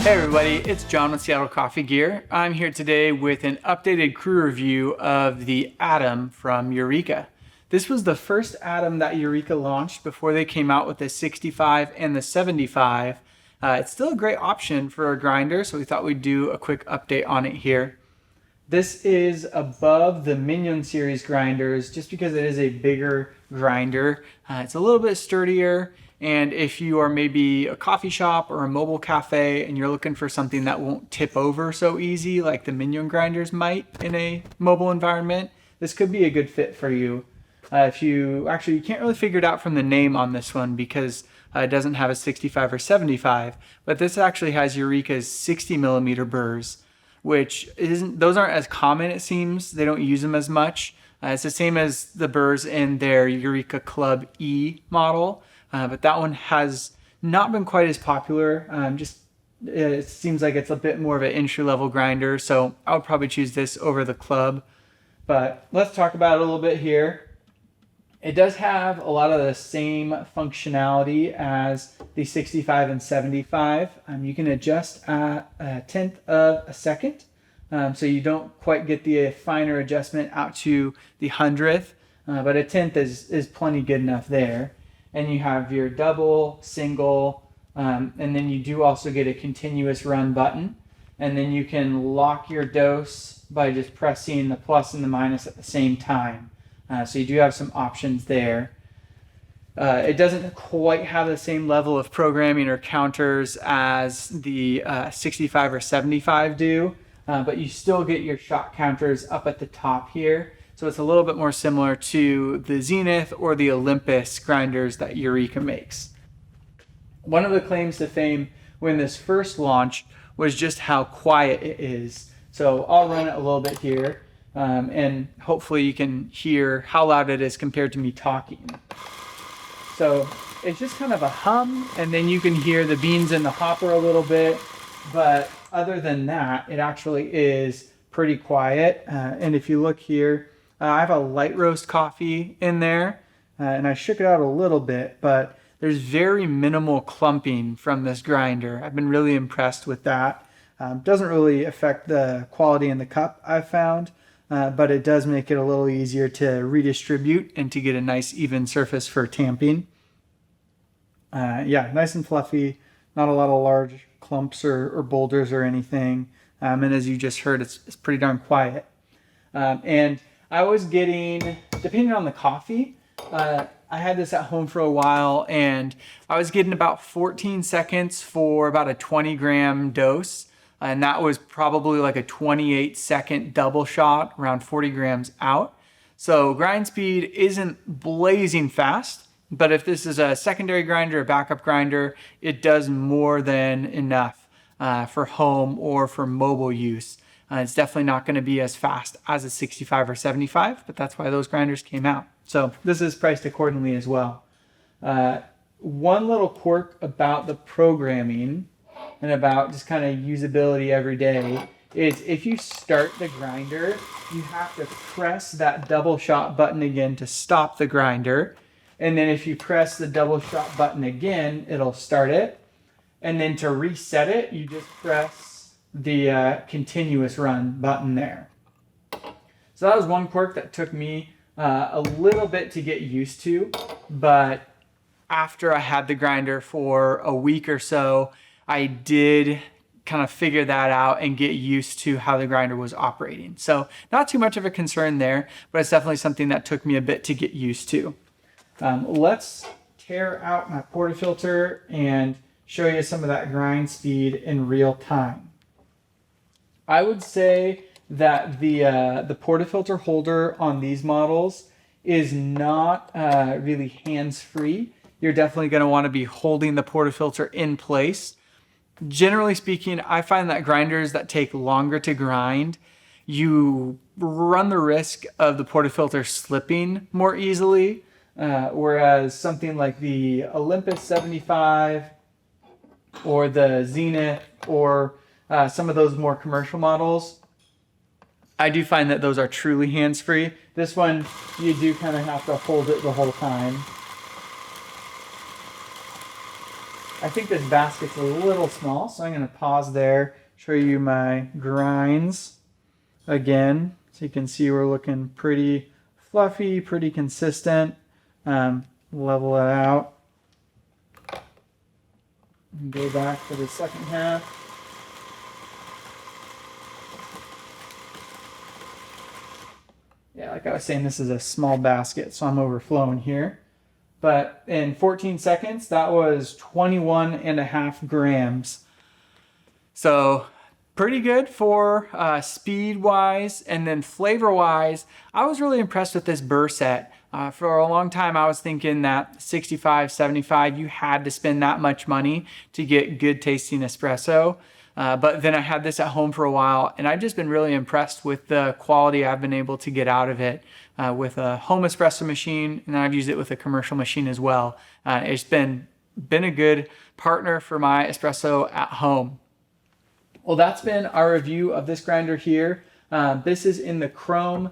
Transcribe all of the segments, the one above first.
Hey everybody, it's John with Seattle Coffee Gear. I'm here today with an updated crew review of the Atom from Eureka. This was the first Atom that Eureka launched before they came out with the 65 and the 75. It's still a great option for a grinder, so we thought we'd do a quick update on it here. This is above the Minion series grinders just because it is a bigger grinder. It's a little bit sturdier. And if you are maybe a coffee shop or a mobile cafe and you're looking for something that won't tip over so easy like the Minion grinders might in a mobile environment, this could be a good fit for you. You can't really figure it out from the name on this one because it doesn't have a 65 or 75, but this actually has Eureka's 60 millimeter burrs, those aren't as common, it seems. They don't use them as much. It's the same as the burrs in their Eureka Club E model. But that one has not been quite as popular. It seems like it's a bit more of an entry-level grinder, so I would probably choose this over the Club. But let's talk about it a little bit here. It does have a lot of the same functionality as the 65 and 75. You can adjust at a tenth of a second, so you don't quite get the finer adjustment out to the hundredth, but a tenth is plenty good enough there. And you have your double, single, and then you do also get a continuous run button. And then you can lock your dose by just pressing the plus and the minus at the same time. So you do have some options there. It doesn't quite have the same level of programming or counters as the 65 or 75 do, but you still get your shot counters up at the top here. So it's a little bit more similar to the Zenith or the Olympus grinders that Eureka makes. One of the claims to fame when this first launched was just how quiet it is. So I'll run it a little bit here, and hopefully you can hear how loud it is compared to me talking. So it's just kind of a hum, and then you can hear the beans in the hopper a little bit, but other than that, it actually is pretty quiet. And if you look here, I have a light roast coffee in there, and I shook it out a little bit, but there's very minimal clumping from this grinder. I've been really impressed with that. Doesn't really affect the quality in the cup, I've found, but it does make it a little easier to redistribute and to get a nice even surface for tamping. Nice and fluffy, not a lot of large clumps or boulders or anything. And as you just heard, it's pretty darn quiet. And I was getting, depending on the coffee, I had this at home for a while, and I was getting about 14 seconds for about a 20 gram dose. And that was probably like a 28 second double shot, around 40 grams out. So grind speed isn't blazing fast, but if this is a secondary grinder, a backup grinder, it does more than enough for home or for mobile use. It's definitely not going to be as fast as a 65 or 75, but that's why those grinders came out. So this is priced accordingly as well. One little quirk about the programming and about just kind of usability every day is if you start the grinder, you have to press that double shot button again to stop the grinder. And then if you press the double shot button again, it'll start it. And then to reset it, you just press the continuous run button there. So that was one quirk that took me a little bit to get used to, but after I had the grinder for a week or so, I did kind of figure that out and get used to how the grinder was operating. So not too much of a concern there, but it's definitely something that took me a bit to get used to. Let's tear out my portafilter and show you some of that grind speed in real time. I would say that the portafilter holder on these models is not really hands-free. You're definitely going to want to be holding the portafilter in place. Generally speaking, I find that grinders that take longer to grind, you run the risk of the portafilter slipping more easily, whereas something like the Olympus 75 or the Zenith or some of those more commercial models, I do find that those are truly hands-free. This one, you do kind of have to hold it the whole time. I think this basket's a little small, so I'm going to pause there, show you my grinds again, so you can see we're looking pretty fluffy, pretty consistent. Level it out. And go back to the second half. Yeah, like I was saying, this is a small basket, so I'm overflowing here. But in 14 seconds, that was 21.5 grams. So pretty good for speed-wise, and then flavor-wise, I was really impressed with this burr set. For a long time, I was thinking that 65, 75, you had to spend that much money to get good tasting espresso. But then I had this at home for a while, and I've just been really impressed with the quality I've been able to get out of it with a home espresso machine, and then I've used it with a commercial machine as well. It's been a good partner for my espresso at home. Well, that's been our review of this grinder here. This is in the chrome.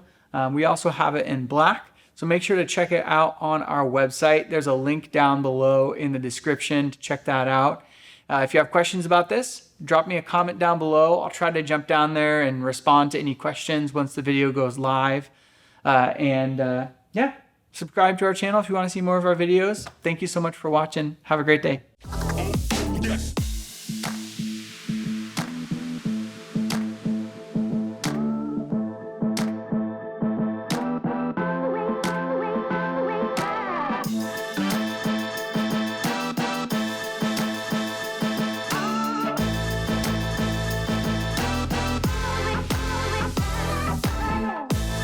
We also have it in black. So make sure to check it out on our website. There's a link down below in the description to check that out. If you have questions about this, drop me a comment down below. I'll try to jump down there and respond to any questions once the video goes live. Yeah, subscribe to our channel if you want to see more of our videos. Thank you so much for watching. Have a great day.